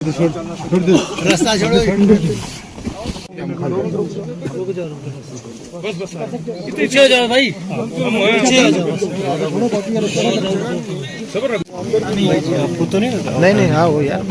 रास्ता छोड़ो। पीछे हो जाओ भाई, पीछे हो जाओ। आपको तो नहीं, हाँ वो यार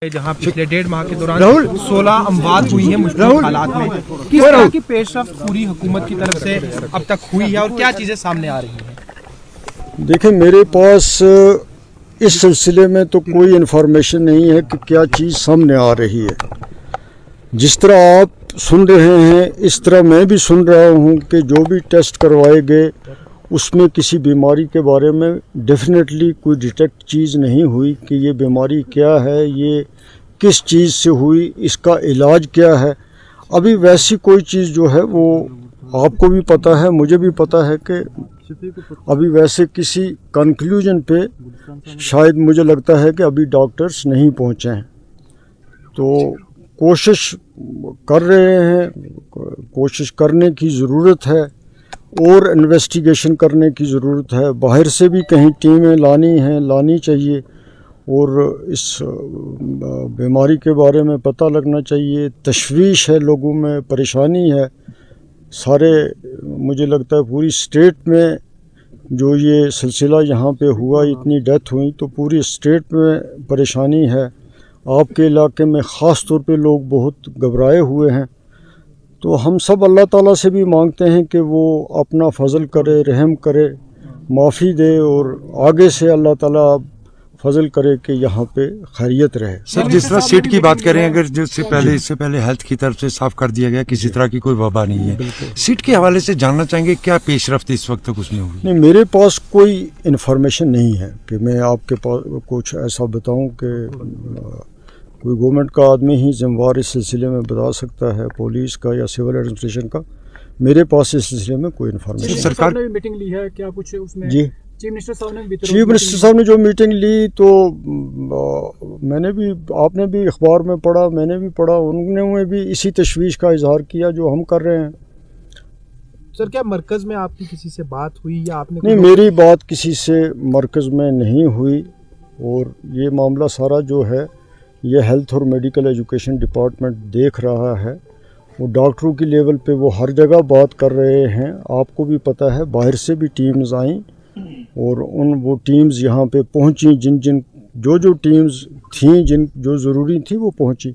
जहां पिछले 1.5 माह के दौरान 16 अमवात हुई हैं मुश्किल हालात में, किस तरह की पेशरफ्त पूरी हुकूमत की तरफ से अब तक हुई है और क्या चीज़ें सामने आ रही हैं? देखिए, मेरे पास इस सिलसिले में तो कोई इन्फॉर्मेशन नहीं है कि क्या चीज़ सामने आ रही है। जिस तरह आप सुन रहे हैं इस तरह मैं भी सुन रहा हूँ कि जो भी टेस्ट करवाए गए उसमें किसी बीमारी के बारे में डेफिनेटली कोई डिटेक्ट चीज़ नहीं हुई कि ये बीमारी क्या है, ये किस चीज़ से हुई, इसका इलाज क्या है। अभी वैसी कोई चीज़ जो है वो आपको भी पता है, मुझे भी पता है कि अभी वैसे किसी कंक्लूजन पे शायद मुझे लगता है कि अभी डॉक्टर्स नहीं पहुँचे हैं। तो कोशिश कर रहे हैं, कोशिश करने की ज़रूरत है और इन्वेस्टिगेशन करने की ज़रूरत है। बाहर से भी कहीं टीमें लानी चाहिए और इस बीमारी के बारे में पता लगना चाहिए। तशवीश है, लोगों में परेशानी है, सारे मुझे लगता है पूरी स्टेट में जो ये सिलसिला यहाँ पे हुआ, इतनी डेथ हुई तो पूरी स्टेट में परेशानी है। आपके इलाके में ख़ास तौर पे लोग बहुत घबराए हुए हैं। तो हम सब अल्लाह ताला से भी मांगते हैं कि वो अपना फजल करे, रहम करे, माफ़ी दे और आगे से अल्लाह ताला फजल करे कि यहाँ पे खैरियत रहे। सर, जिस तरह सीट की बात करें, अगर इससे पहले हेल्थ की तरफ से साफ कर दिया गया किसी तरह की कोई वबा नहीं है, सीट के हवाले से जानना चाहेंगे क्या पेशरफ्त इस वक्त तक उसमें हुई? नहीं, मेरे पास कोई इन्फॉर्मेशन नहीं है कि मैं आपके पास कुछ ऐसा बताऊँ कि कोई गवर्नमेंट का आदमी ही जिम्मेवार इस सिलसिले में बता सकता है, पुलिस का या सिविल एडमिनिस्ट्रेशन का। मेरे पास इस सिलसिले में कोई इन्फॉर्मेशन। सरकार ने भी मीटिंग ली है क्या कुछ उसमें? जी, चीफ मिनिस्टर साहब ने जो मीटिंग ली तो मैंने भी, आपने भी अखबार में पढ़ा, मैंने भी पढ़ा, उन्होंने भी इसी तशवीश का इजहार किया जो हम कर रहे हैं। सर, क्या मरकज़ में आपकी किसी से बात हुई या आपने? नहीं, मेरी बात किसी से मरकज़ में नहीं हुई और ये मामला सारा जो है ये हेल्थ और मेडिकल एजुकेशन डिपार्टमेंट देख रहा है। वो डॉक्टरों की लेवल पे वो हर जगह बात कर रहे हैं। आपको भी पता है बाहर से भी टीम्स आईं और वो टीम्स यहाँ पे पहुँची, जो टीम्स थीं, जो ज़रूरी थी वो पहुँची।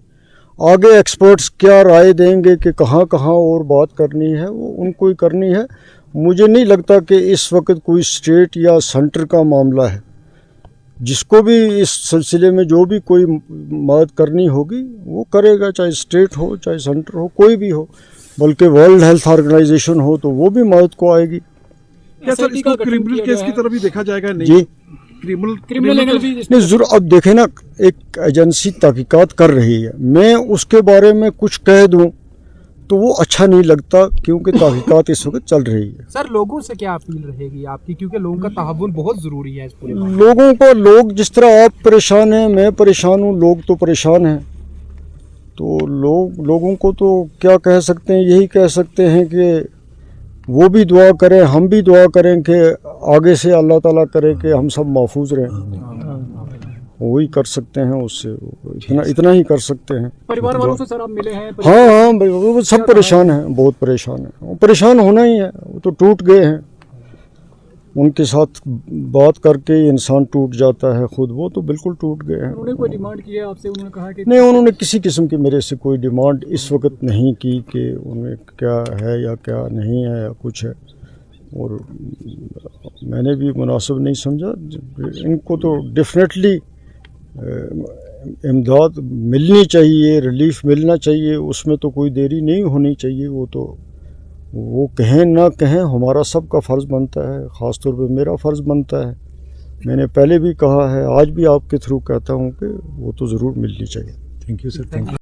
आगे एक्सपर्ट्स क्या राय देंगे कि कहाँ और बात करनी है वो उनको ही करनी है। मुझे नहीं लगता कि इस वक्त कोई स्टेट या सेंटर का मामला है। जिसको भी इस सिलसिले में जो भी कोई मदद करनी होगी वो करेगा, चाहे स्टेट हो चाहे सेंटर हो, कोई भी हो, बल्कि वर्ल्ड हेल्थ ऑर्गेनाइजेशन हो तो वो भी मदद को आएगी। क्या सर, इसको क्रिमिनल केस की तरफ भी देखा जाएगा? नहीं जी, क्रिमिनल एंगल भी नहीं जरूर। अब देखें ना, एक एजेंसी तहकीकात कर रही है, मैं उसके बारे में कुछ कह दूं तो वो अच्छा नहीं लगता क्योंकि तहकीकात इस वक्त चल रही है। सर, लोगों से क्या अपील रहेगी आपकी, क्योंकि लोगों का तहव्वुल बहुत ज़रूरी है इस पूरे लोग जिस तरह आप परेशान हैं, मैं परेशान हूँ, लोग तो परेशान हैं। तो लोगों को तो क्या कह सकते हैं, यही कह सकते हैं कि वो भी दुआ करें, हम भी दुआ करें कि आगे से अल्लाह ताला करे कि हम सब महफूज रहें। वही कर सकते हैं, उससे इतना ही कर सकते हैं। परिवार वालों से सर आप मिले हैं? हाँ, वो सब परेशान हैं, बहुत परेशान हैं। परेशान होना ही है, वो तो टूट गए हैं। उनके साथ बात करके इंसान टूट जाता है खुद, वो तो बिल्कुल टूट गए हैं। उन्होंने कोई डिमांड की है आपसे? उन्होंने कहा कि नहीं, उन्होंने किसी किस्म की मेरे से कोई डिमांड इस वक्त नहीं की कि उन्हें क्या है या क्या नहीं है या कुछ है, और मैंने भी मुनासिब नहीं समझा। इनको तो डेफिनेटली इमदाद मिलनी चाहिए, रिलीफ मिलना चाहिए, उसमें तो कोई देरी नहीं होनी चाहिए। वो कहें ना कहें, हमारा सबका फ़र्ज़ बनता है, ख़ास तौर पे मेरा फ़र्ज़ बनता है। मैंने पहले भी कहा है, आज भी आपके थ्रू कहता हूँ कि वो तो ज़रूर मिलनी चाहिए। Thank you sir, thank you.